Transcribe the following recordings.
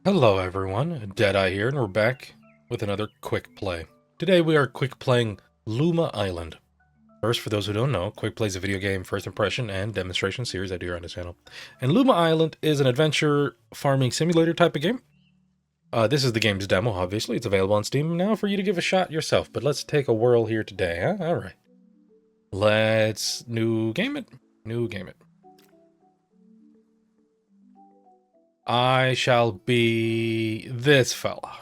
Hello everyone, Deadeye here, and we're back with another quick play. Today we are quick playing Luma Island. First, for those who don't know, quick play is a video game first impression and demonstration series I do here on this channel. And Luma Island is an adventure farming simulator type of game. This is the game's demo, obviously. It's available on Steam now for you to give a shot yourself, but let's take a whirl here today, huh? Alright. Let's new game it. New game it. I shall be this fella.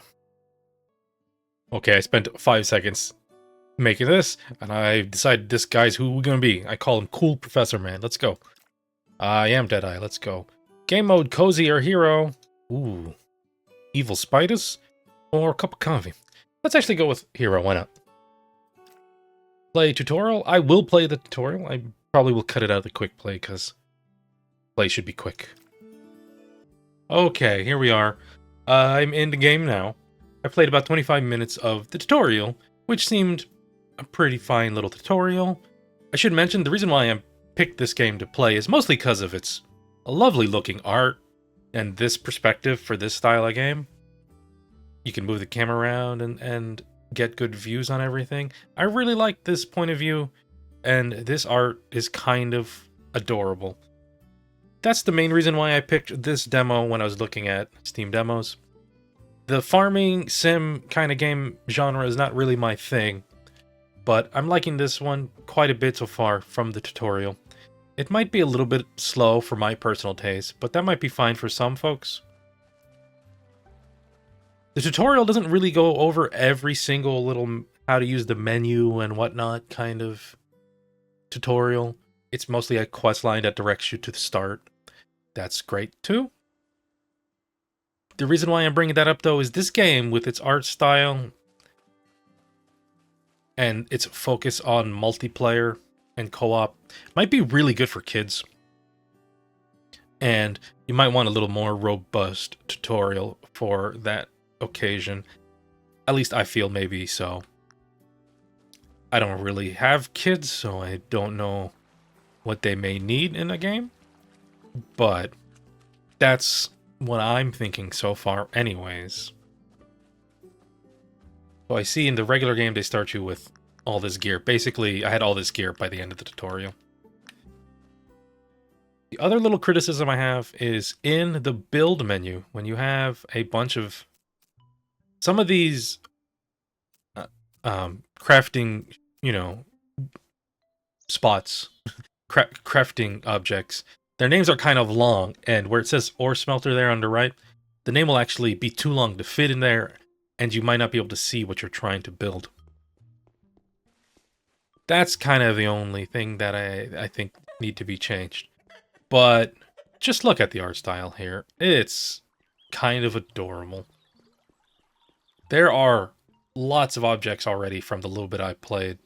Okay, I spent 5 seconds making this, and I decided this guy's who we're gonna be. I call him Cool Professor Man. Let's go. I am Deadeye. Let's go. Game mode, cozy or hero. Ooh. Evil spiders or a cup of coffee. Let's actually go with hero. Why not? Play tutorial. I will play the tutorial. I probably will cut it out of the quick play because play should be quick. Okay, here we are. I'm in the game now. I played about 25 minutes of the tutorial, which seemed a pretty fine little tutorial. I should mention, the reason why I picked this game to play is mostly because of its lovely looking art and this perspective for this style of game. You can move the camera around and get good views on everything. I really like this point of view, and this art is kind of adorable. That's the main reason why I picked this demo when I was looking at Steam demos. The farming sim kind of game genre is not really my thing, but I'm liking this one quite a bit so far from the tutorial. It might be a little bit slow for my personal taste, but that might be fine for some folks. The tutorial doesn't really go over every single little how to use the menu and whatnot kind of tutorial. It's mostly a quest line that directs you to the start. That's great too. The reason why I'm bringing that up though is this game, with its art style and its focus on multiplayer and co-op, might be really good for kids. And you might want a little more robust tutorial for that occasion. At least I feel maybe so. I don't really have kids, so I don't know what they may need in a game. But that's what I'm thinking so far anyways. So I see in the regular game they start you with all this gear. Basically, I had all this gear by the end of the tutorial. The other little criticism I have is in the build menu, when you have a bunch of... Some of these crafting, spots, crafting objects, their names are kind of long, and where it says ore smelter there on the right, the name will actually be too long to fit in there, and you might not be able to see what you're trying to build. That's kind of the only thing that I think need to be changed. But just look at the art style here. It's kind of adorable. There are lots of objects already from the little bit I played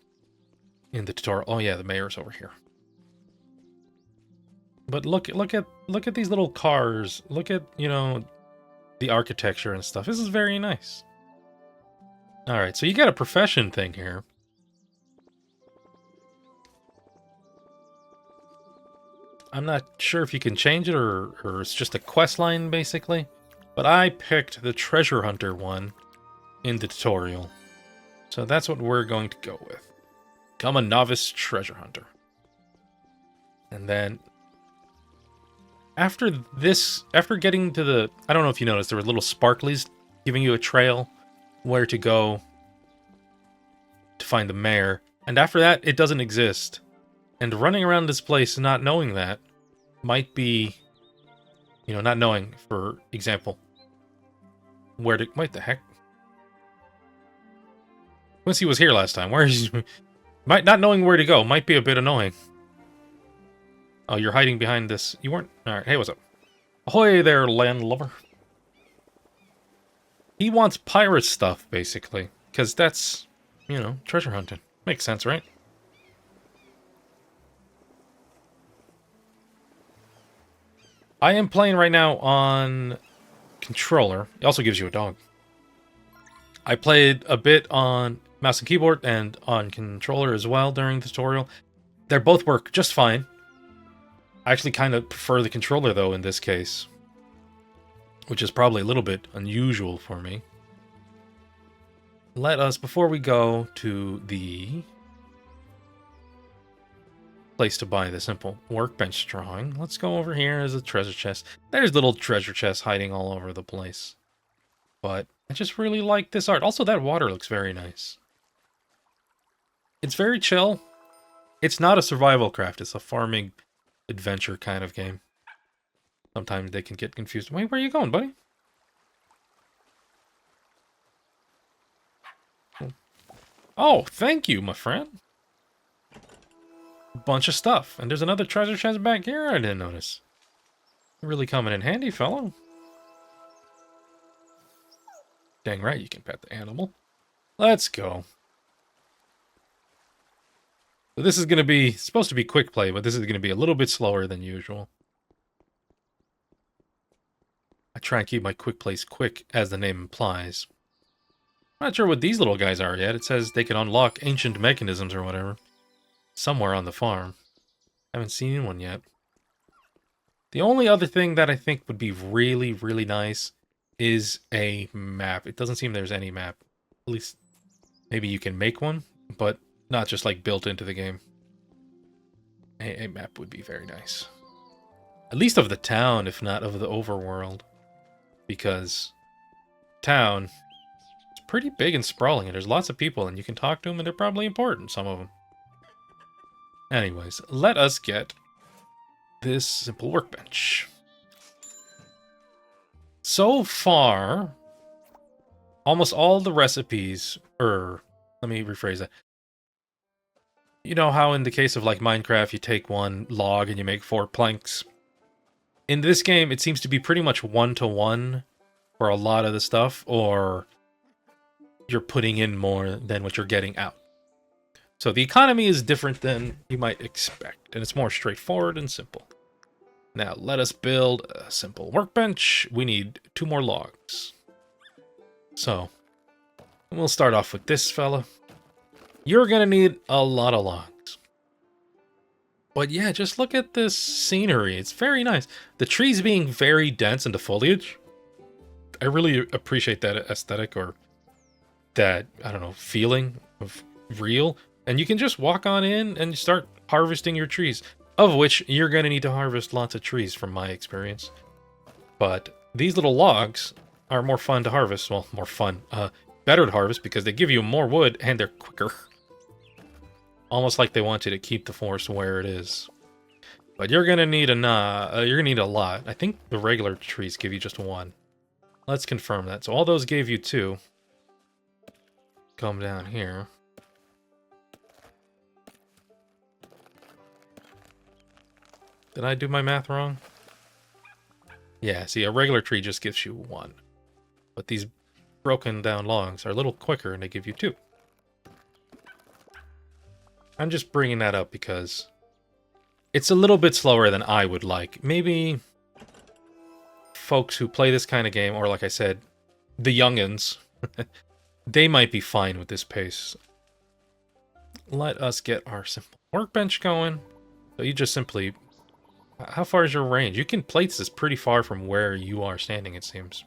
in the tutorial. Oh yeah, the mayor's over here. But look at these little cars. Look at, the architecture and stuff. This is very nice. All right, so you got a profession thing here. I'm not sure if you can change it or it's just a quest line basically, but I picked the treasure hunter one in the tutorial. So that's what we're going to go with. Become a novice treasure hunter. And then after getting to the... I don't know if you noticed, there were little sparklies giving you a trail where to go to find the mayor. And after that, it doesn't exist. And running around this place not knowing that might be, not knowing, for example, where to... What the heck? Quincy was here last time. Where is he? Not knowing where to go might be a bit annoying. Oh, you're hiding behind this. You weren't... Alright, hey, what's up? Ahoy there, landlubber. He wants pirate stuff, basically. Because that's, treasure hunting. Makes sense, right? I am playing right now on controller. It also gives you a dog. I played a bit on mouse and keyboard and on controller as well during the tutorial. They both work just fine. I actually kind of prefer the controller, though, in this case. which is probably a little bit unusual for me. Let us, before we go to the place to buy the simple workbench drawing, let's go over here as a treasure chest. There's little treasure chests hiding all over the place. But I just really like this art. Also, that water looks very nice. It's very chill. It's not a survival craft. It's a farming adventure kind of game. Sometimes they can get confused. Wait, where are you going, buddy? Oh, thank you, my friend. A bunch of stuff. And there's another treasure chest back here I didn't notice. Really coming in handy, fellow. Dang right, you can pet the animal. Let's go. So this is going to be, supposed to be quick play, but this is going to be a little bit slower than usual. I try and keep my quick plays quick, as the name implies. I'm not sure what these little guys are yet. It says they can unlock ancient mechanisms or whatever. Somewhere on the farm. Haven't seen one yet. The only other thing that I think would be really, really nice is a map. It doesn't seem there's any map. At least, maybe you can make one, but not just like built into the game. A map would be very nice. At least of the town, if not of the overworld. Because town is pretty big and sprawling, and there's lots of people, and you can talk to them, and they're probably important, some of them. Anyways, let us get this simple workbench. So far, almost all the recipes, let me rephrase that. You know how in the case of like Minecraft, you take one log and you make 4 planks? In this game, it seems to be pretty much 1-to-1 for a lot of the stuff, or you're putting in more than what you're getting out. So the economy is different than you might expect, and it's more straightforward and simple. Now, let us build a simple workbench. We need 2 more logs. So, we'll start off with this fella. You're gonna need a lot of logs. But yeah, just look at this scenery. It's very nice. The trees being very dense into foliage. I really appreciate that aesthetic, or that, I don't know, feeling of real. And you can just walk on in and start harvesting your trees. Of which you're going to need to harvest lots of trees from my experience. But these little logs are more fun to harvest. Well, more fun. Better to harvest because they give you more wood and they're quicker. Almost like they want you to keep the forest where it is. But you're going to need a lot. I think the regular trees give you just 1. Let's confirm that. So all those gave you 2. Come down here. Did I do my math wrong? Yeah, see, a regular tree just gives you 1. But these broken down logs are a little quicker and they give you 2. I'm just bringing that up because it's a little bit slower than I would like. Maybe folks who play this kind of game, or like I said, the youngins, they might be fine with this pace. Let us get our simple workbench going. So you just simply... How far is your range? You can place this pretty far from where you are standing, it seems.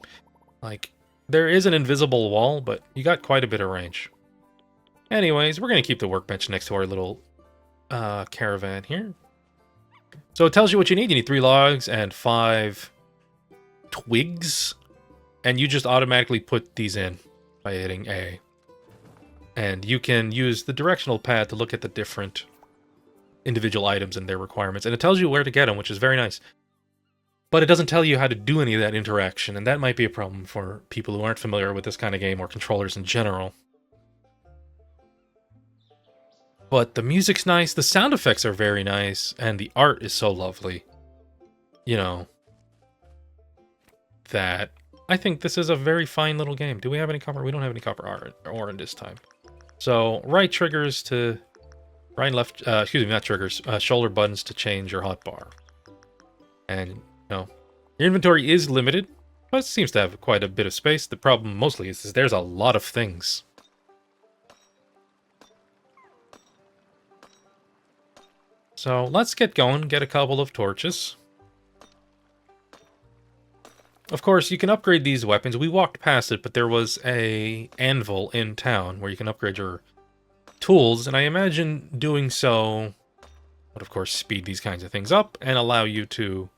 Like, there is an invisible wall, but you got quite a bit of range. Anyways, we're going to keep the workbench next to our little caravan here. So it tells you what you need. You need 3 logs and 5 twigs. And you just automatically put these in by hitting A. And you can use the directional pad to look at the different individual items and their requirements, and it tells you where to get them, which is very nice. But it doesn't tell you how to do any of that interaction, and that might be a problem for people who aren't familiar with this kind of game or controllers in general. But the music's nice, the sound effects are very nice, and the art is so lovely. You know, that I think this is a very fine little game. Do we have any copper? We don't have any copper ore in this time. So, right triggers to... Right and left, excuse me, not triggers, shoulder buttons to change your hotbar. And, you know, your inventory is limited, but it seems to have quite a bit of space. The problem mostly is there's a lot of things. So let's get going, get a couple of torches. Of course, you can upgrade these weapons. We walked past it, but there was a anvil in town where you can upgrade your tools, and I imagine doing so would, of course, speed these kinds of things up and allow you to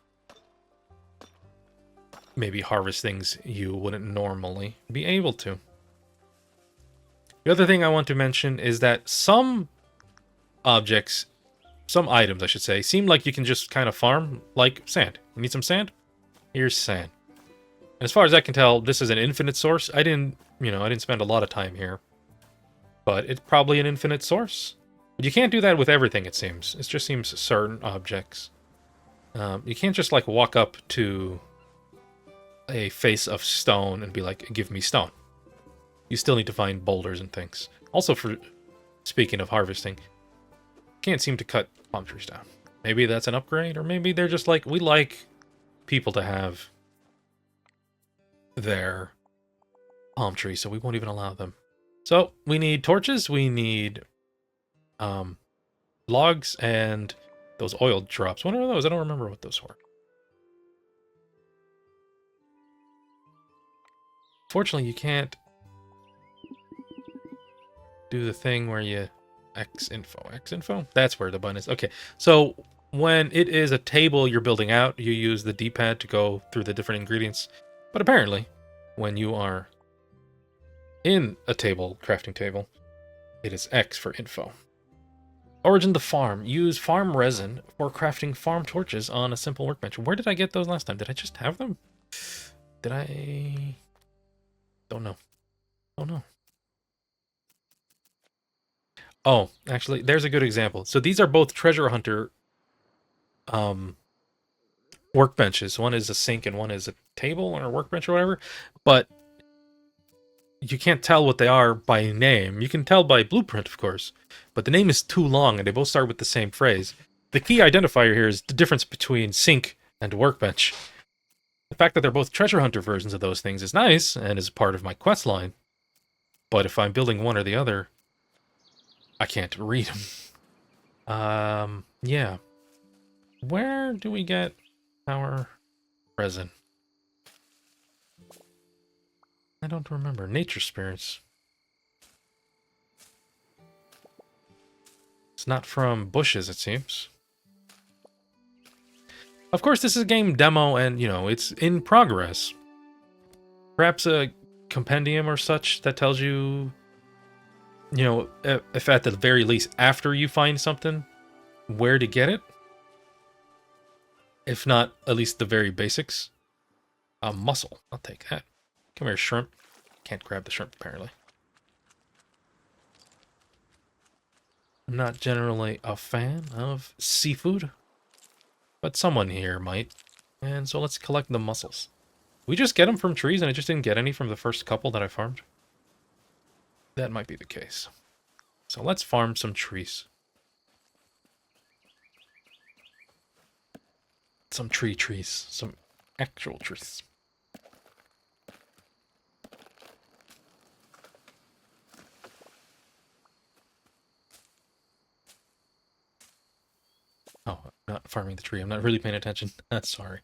maybe harvest things you wouldn't normally be able to. The other thing I want to mention is that some objects, some items, I should say, seem like you can just kind of farm, like sand. You need some sand? Here's sand. And as far as I can tell, this is an infinite source. I didn't spend a lot of time here. But it's probably an infinite source. But you can't do that with everything, it seems. It just seems certain objects. You can't just, like, walk up to a face of stone and be like, give me stone. You still need to find boulders and things. Also, speaking of harvesting, can't seem to cut palm trees down. Maybe that's an upgrade, or maybe they're just like, we like people to have their palm trees, so we won't even allow them. So, we need torches, we need logs, and those oil drops. What are those? I don't remember what those were. Fortunately, you can't do the thing where you X-info. That's where the button is. Okay, so when it is a table you're building out, you use the D-pad to go through the different ingredients. But apparently, when you are in a crafting table, it is X for info. Origin the farm. Use farm resin for crafting farm torches on a simple workbench. Where did I get those last time? Did I just have them? Did I... Don't know. Oh, no. Oh, actually, there's a good example. So these are both treasure hunter workbenches. One is a sink and one is a table or a workbench or whatever. But you can't tell what they are by name. You can tell by blueprint, of course. But the name is too long and they both start with the same phrase. The key identifier here is the difference between sink and workbench. The fact that they're both treasure hunter versions of those things is nice and is part of my quest line. But if I'm building one or the other, I can't read them. Yeah. Where do we get our resin? I don't remember. Nature spirits. It's not from bushes, it seems. Of course, this is a game demo and, it's in progress. Perhaps a compendium or such that tells you, if at the very least, after you find something, where to get it. If not, at least the very basics. A mussel. I'll take that. Come here, shrimp. Can't grab the shrimp, apparently. I'm not generally a fan of seafood, but someone here might. And so let's collect the mussels. We just get them from trees and I just didn't get any from the first couple that I farmed. That might be the case. So let's farm some trees. Some trees. Some actual trees. Oh, I'm not farming the tree. I'm not really paying attention. Sorry.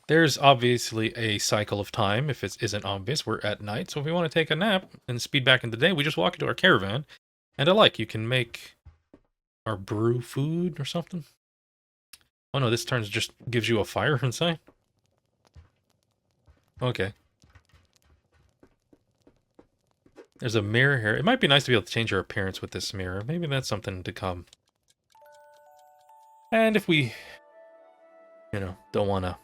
There's obviously a cycle of time. If it isn't obvious, we're at night. So if we want to take a nap and speed back in the day, we just walk into our caravan. And you can make or brew food or something. Oh no, this just gives you a fire inside. Okay. There's a mirror here. It might be nice to be able to change your appearance with this mirror. Maybe that's something to come. And if we, don't want to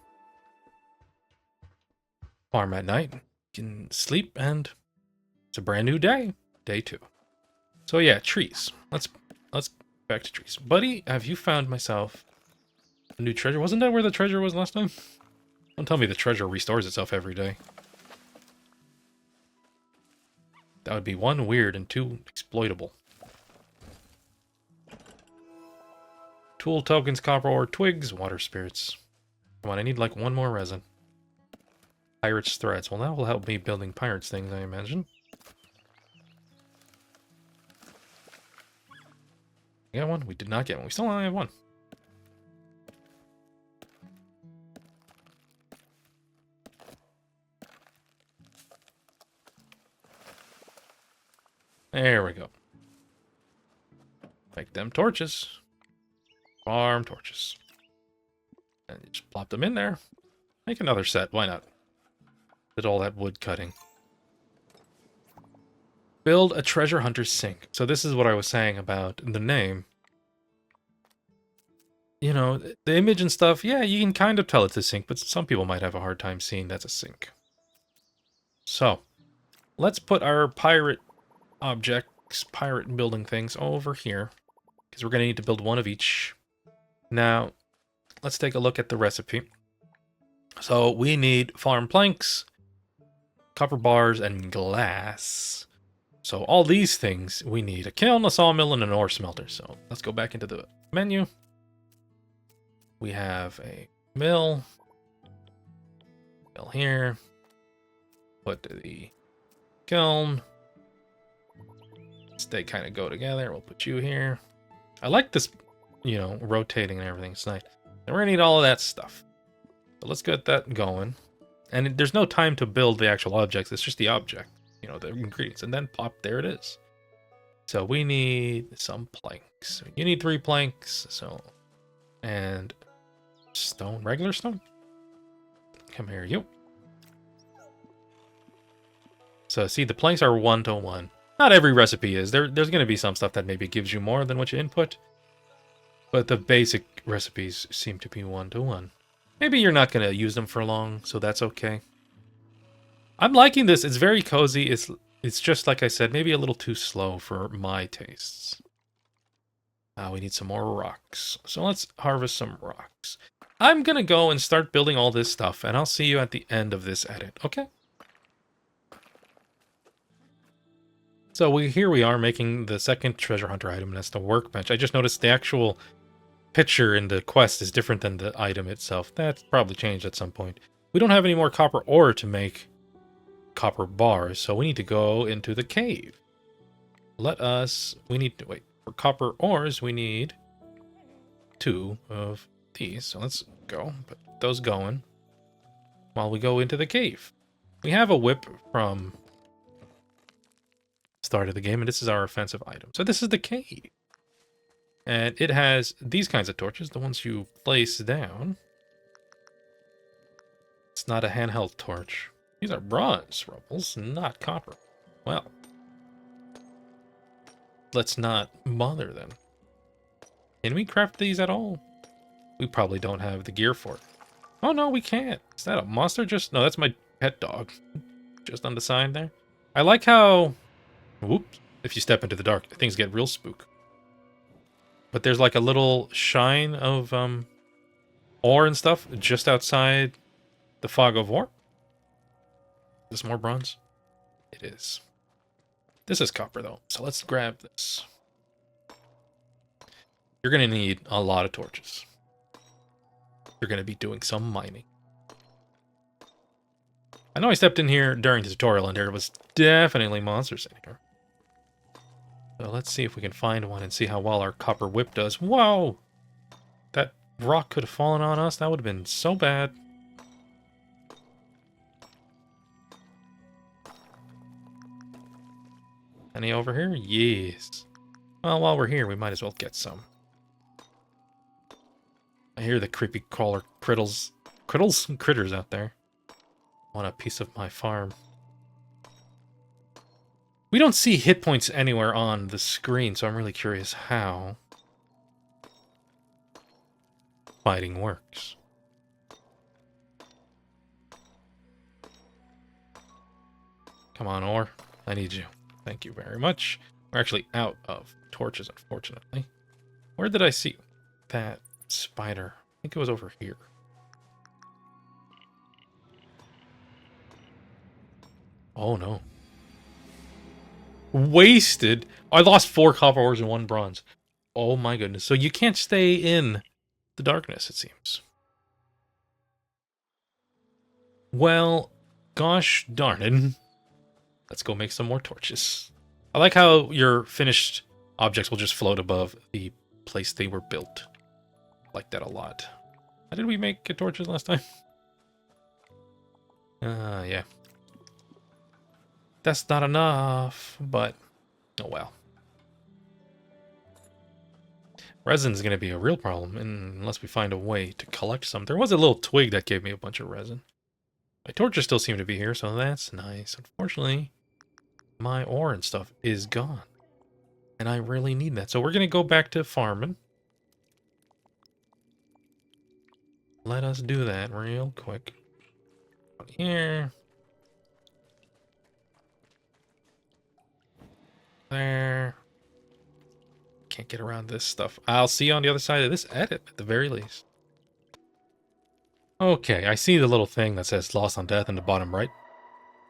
farm at night, you can sleep and it's a brand new day. Day 2. So yeah, trees. Let's back to trees. Buddy, have you found myself a new treasure? Wasn't that where the treasure was last time? Don't tell me the treasure restores itself every day. That would be 1, weird, and 2, exploitable. Tool tokens, copper ore, twigs, water spirits. Come on, I need like 1 more resin. Pirate's threads. Well, that will help me building pirates things, I imagine. We got one? We did not get one. We still only have one. There we go. Make them torches. Farm torches. And you just plop them in there. Make another set. Why not? Did all that wood cutting. Build a treasure hunter's sink. So this is what I was saying about the name. You know, the image and stuff, yeah, you can kind of tell it's a sink, but some people might have a hard time seeing that's a sink. So, let's put our pirate objects, pirate building things over here, because we're going to need to build one of each. Now, let's take a look at the recipe. So, we need farm planks, copper bars, and glass. So, all these things, we need a kiln, a sawmill, and an ore smelter. So, let's go back into the menu. We have a mill here, put the kiln, they kind of go together. We'll put you here. I like this, you know, rotating and everything. It's nice. And we're gonna need all of that stuff. So let's get that going. And there's no time to build the actual objects. It's just the object, you know, the ingredients, and then pop, there it is. So we need some planks. You need 3 planks. So, and stone, regular stone. Come here, you. So see, the planks are 1-to-1. Not every recipe is. There's going to be some stuff that maybe gives you more than what you input. But the basic recipes seem to be 1-to-1. Maybe you're not going to use them for long, so that's okay. I'm liking this. It's very cozy. It's just, like I said, maybe a little too slow for my tastes. We need some more rocks. So let's harvest some rocks. I'm going to go and start building all this stuff, and I'll see you at the end of this edit, okay? So here we are making the second treasure hunter item, and that's the workbench. I just noticed the actual picture in the quest is different than the item itself. That's probably changed at some point. We don't have any more copper ore to make copper bars, so we need to go into the cave. We need to, wait, for copper ores, we need 2 of these. So let's go, put those going while we go into the cave. We have a whip from start of the game, and this is our offensive item. So this is the cave. And it has these kinds of torches, the ones you place down. It's not a handheld torch. These are bronze rubbles, not copper. Well, let's not bother them. Can we craft these at all? We probably don't have the gear for it. Oh no, we can't. Is that a monster? No, that's my pet dog. Just on the side there. I like how, whoops, if you step into the dark, things get real spook. But there's like a little shine of ore and stuff just outside the fog of war. Is this more bronze? It is. This is copper though, so let's grab this. You're gonna need a lot of torches. You're gonna be doing some mining. I know I stepped in here during the tutorial and there was definitely monsters in here. So let's see if we can find one and see how well our copper whip does. Whoa! That rock could have fallen on us. That would have been so bad. Any over here? Yes. Well, while we're here, we might as well get some. I hear the creepy crawler critters out there. Want a piece of my farm. We don't see hit points anywhere on the screen, so I'm really curious how fighting works. Come on, ore. I need you. Thank you very much. We're actually out of torches, unfortunately. Where did I see that spider? I think it was over here. Oh no. Wasted. I lost 4 copper ores and 1 bronze. Oh my goodness. So you can't stay in the darkness, it seems. Well, gosh darn it. Let's go make some more torches. I like how your finished objects will just float above the place they were built. Like that a lot. How did we make torches last time? Yeah. That's not enough, but oh well. Resin's going to be a real problem unless we find a way to collect some. There was a little twig that gave me a bunch of resin. My torches still seem to be here, so that's nice. Unfortunately, my ore and stuff is gone. And I really need that. So we're going to go back to farming. Let us do that real quick. Here. There. Can't get around this stuff. I'll see you on the other side of this edit, at the very least. Okay, I see the little thing that says Lost on Death in the bottom right.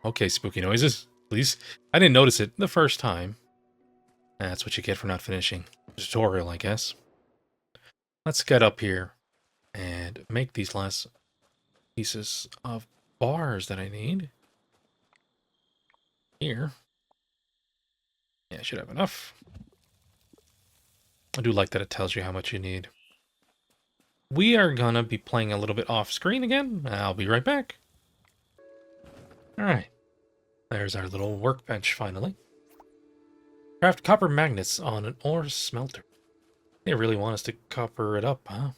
Okay, spooky noises, please. I didn't notice it the first time. That's what you get for not finishing the tutorial, I guess. Let's get up here and make these last pieces of bars that I need. Here. Yeah, I should have enough. I do like that it tells you how much you need. We are gonna be playing a little bit off screen again. I'll be right back. Alright. There's our little workbench finally. Craft copper magnets on an ore smelter. They really want us to copper it up, huh?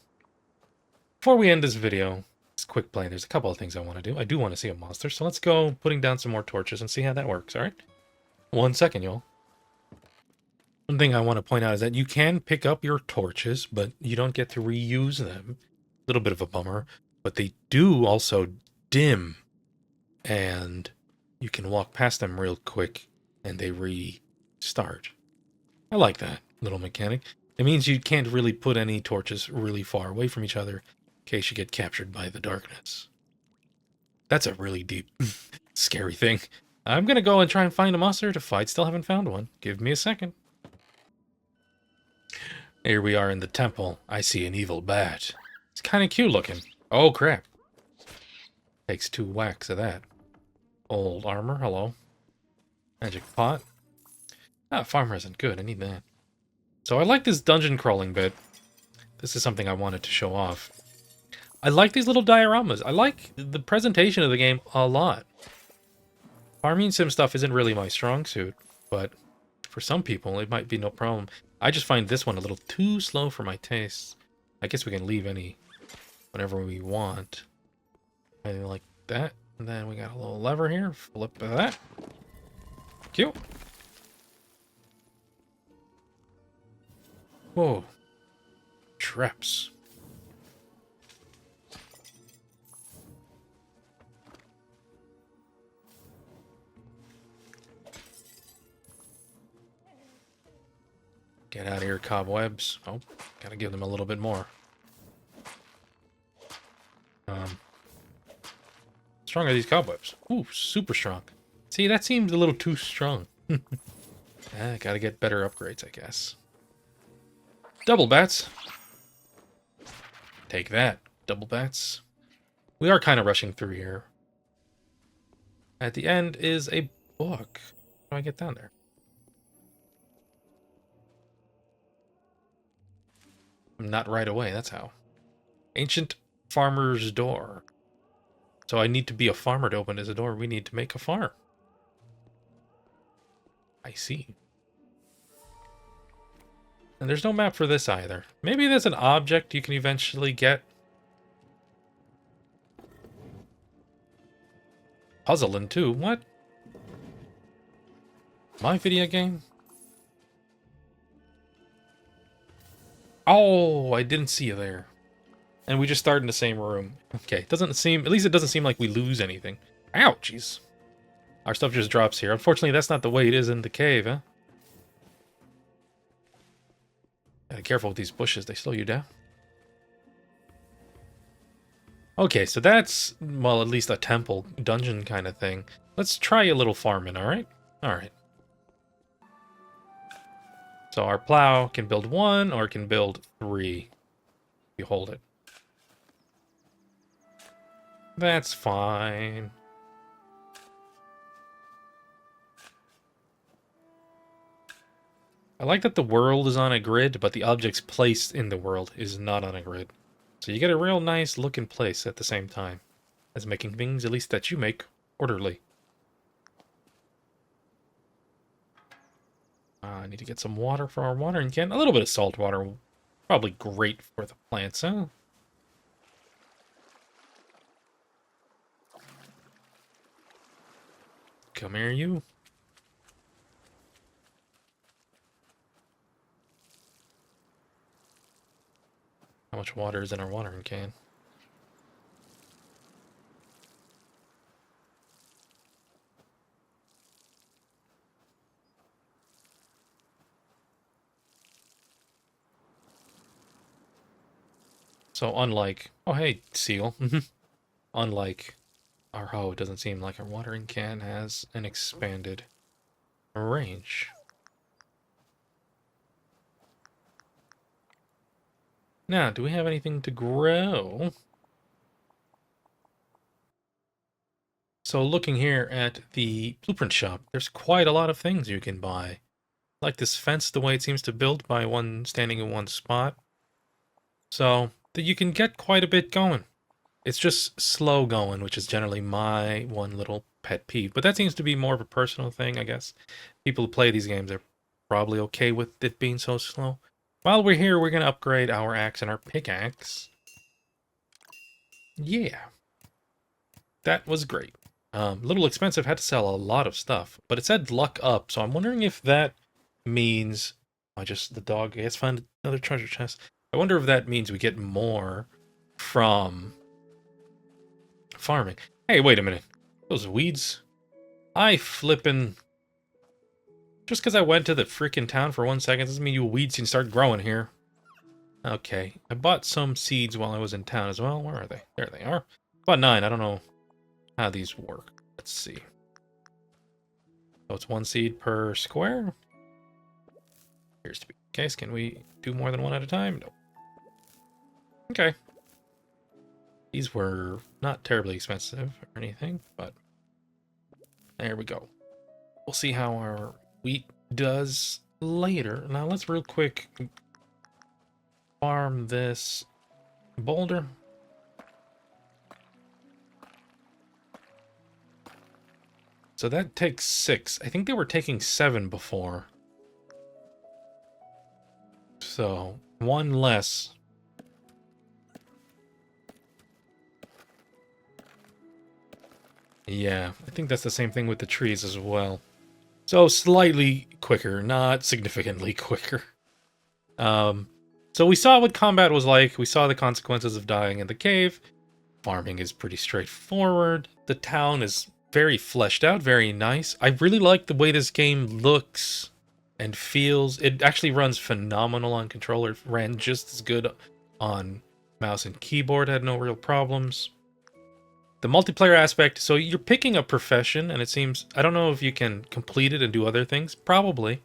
Before we end this video, it's quick play. There's a couple of things I want to do. I do want to see a monster, so let's go putting down some more torches and see how that works, alright? 1 second, y'all. One thing I want to point out is that you can pick up your torches, but you don't get to reuse them. A little bit of a bummer, but they do also dim, and you can walk past them real quick, and they restart. I like that little mechanic. It means you can't really put any torches really far away from each other in case you get captured by the darkness. That's a really deep, scary thing. I'm going to go and try and find a monster to fight. Still haven't found one. Give me a second. Here we are in the temple. I see an evil bat. It's kind of cute looking. Oh, crap. Takes 2 whacks of that. Old armor, hello. Magic pot. Ah, farm resin, good, I need that. So I like this dungeon crawling bit. This is something I wanted to show off. I like these little dioramas. I like the presentation of the game a lot. Farming sim stuff isn't really my strong suit, but for some people it might be no problem. I just find this one a little too slow for my tastes. I guess we can leave any whenever we want. I like that. And then we got a little lever here. Flip that. Cute. Whoa. Traps. Get out of here, cobwebs. Oh, gotta give them a little bit more. Strong are these cobwebs? Ooh, super strong. See, that seems a little too strong. Gotta get better upgrades, I guess. Double bats. Take that, double bats. We are kind of rushing through here. At the end is a book. How do I get down there? Not right away, that's how. Ancient farmer's door. So I need to be a farmer to open this door. We need to make a farm. I see. And there's no map for this either. Maybe there's an object you can eventually get. Puzzling too. What? My video game? Oh, I didn't see you there. And we just started in the same room. Okay, doesn't seem, at least it doesn't seem like we lose anything. Ouch, jeez. Our stuff just drops here. Unfortunately, that's not the way it is in the cave, huh? Gotta be careful with these bushes, they slow you down. Okay, so that's, well, at least a temple dungeon kind of thing. Let's try a little farming, alright? Alright. So our plow can build 1 or it can build 3. If you hold it. That's fine. I like that the world is on a grid, but the objects placed in the world is not on a grid. So you get a real nice looking place at the same time as making things, at least that you make, orderly. I need to get some water for our watering can. A little bit of salt water, probably great for the plants, huh? Come here, you. How much water is in our watering can? So unlike... Oh, hey, seal. Unlike our hoe, it doesn't seem like our watering can has an expanded range. Now, do we have anything to grow? So looking here at the blueprint shop, there's quite a lot of things you can buy. Like this fence, the way it seems to build by one standing in one spot. So that you can get quite a bit going. It's just slow going, which is generally my one little pet peeve. But that seems to be more of a personal thing, I guess. People who play these games are probably okay with it being so slow. While we're here, we're going to upgrade our axe and our pickaxe. Yeah. That was great. Little expensive, had to sell a lot of stuff. But it said luck up, so I'm wondering if that means... the dog has found another treasure chest. I wonder if that means we get more from farming. Hey, wait a minute. Those weeds? I flippin'... Just because I went to the freaking town for 1 second doesn't mean you weeds can start growing here. Okay. I bought some seeds while I was in town as well. Where are they? There they are. About 9. I don't know how these work. Let's see. So it's 1 seed per square? Appears to be the case. Can we do more than 1 at a time? No. Okay. These were not terribly expensive or anything, but there we go. We'll see how our wheat does later. Now let's real quick farm this boulder. So that takes 6. I think they were taking 7 before. So 1 less. Yeah, I think that's the same thing with the trees as well. So slightly quicker, not significantly quicker. So we saw what combat was like. We saw the consequences of dying in the cave. Farming is pretty straightforward. The town is very fleshed out, very nice. I really like the way this game looks and feels. It actually runs phenomenal on controller. It ran just as good on mouse and keyboard, had no real problems. The multiplayer aspect, so you're picking a profession, and it seems, I don't know if you can complete it and do other things. Probably.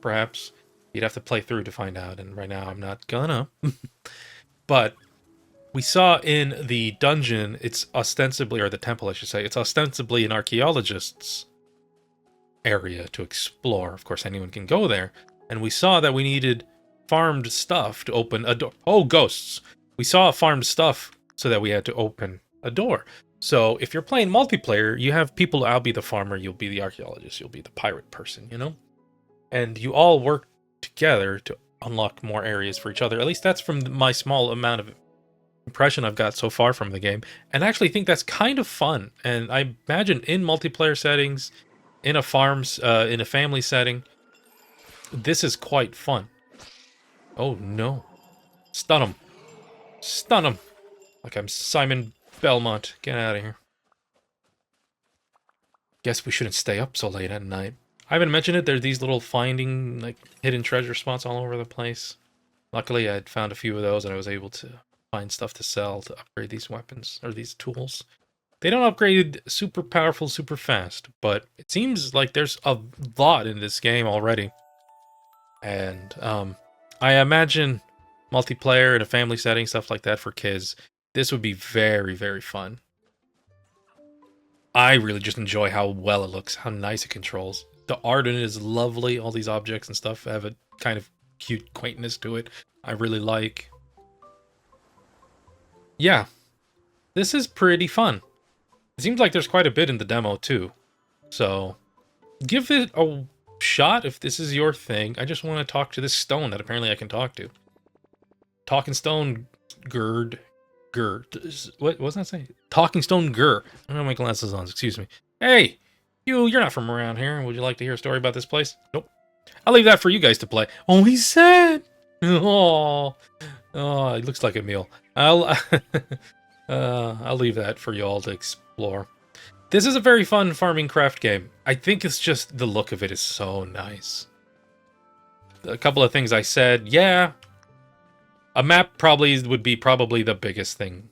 Perhaps. You'd have to play through to find out, and right now I'm not gonna. But we saw in the dungeon, it's ostensibly, or the temple I should say, it's ostensibly an archaeologist's area to explore. Of course, anyone can go there. And we saw that we needed farmed stuff to open a door. Oh, ghosts! We saw farmed stuff so that we had to open a door. So if you're playing multiplayer, you have people, I'll be the farmer, you'll be the archaeologist, you'll be the pirate person, you know? And you all work together to unlock more areas for each other. At least that's from my small amount of impression I've got so far from the game. And I actually think that's kind of fun. And I imagine in multiplayer settings, in a in a family setting, this is quite fun. Oh no. Stun him. Stun him. Like I'm Simon Belmont. Get out of here. Guess we shouldn't stay up so late at night. I haven't mentioned it, there's these little finding, like, hidden treasure spots all over the place. Luckily, I had found a few of those and I was able to find stuff to sell to upgrade these weapons, or these tools. They don't upgrade super powerful, super fast, but it seems like there's a lot in this game already. And, I imagine multiplayer in a family setting, stuff like that for kids, this would be very, very fun. I really just enjoy how well it looks, how nice it controls. The art in it is lovely. All these objects and stuff have a kind of cute quaintness to it. I really like. Yeah, this is pretty fun. It seems like there's quite a bit in the demo too. So give it a shot if this is your thing. I just want to talk to this stone that apparently I can talk to. Talking stone Gerd. What was that say? Talking stone Gur. I don't have my glasses on, excuse me. Hey! You're not from around here. Would you like to hear a story about this place? Nope. I'll leave that for you guys to play. Oh, he's sad! Oh, it looks like a meal. I'll leave that for y'all to explore. This is a very fun farming craft game. I think it's just the look of it is so nice. A couple of things I said, yeah. A map would be the biggest thing.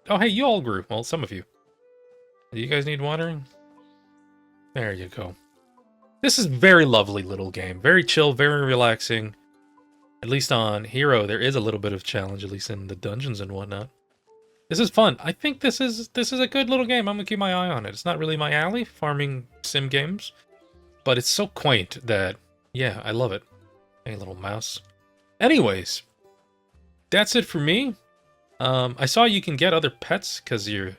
Oh, hey, you all grew. Well, some of you. Do you guys need watering? There you go. This is a very lovely little game. Very chill, very relaxing. At least on Hero, there is a little bit of challenge, at least in the dungeons and whatnot. This is fun. I think this is a good little game. I'm gonna keep my eye on it. It's not really my alley, farming sim games. But it's so quaint that, yeah, I love it. Hey, little mouse. Anyways, that's it for me. I saw you can get other pets because your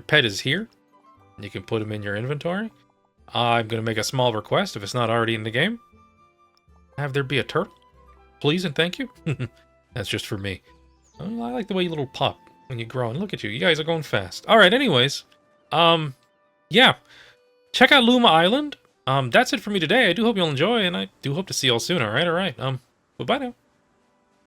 pet is here. You can put him in your inventory. I'm going to make a small request if it's not already in the game. Have there be a turtle. Please and thank you. That's just for me. Oh, I like the way you little pop when you grow. And look at you. You guys are going fast. Alright, anyways. Yeah. Check out Luma Island. That's it for me today. I do hope you'll enjoy, and I do hope to see y'all soon. Alright. Bye-bye now.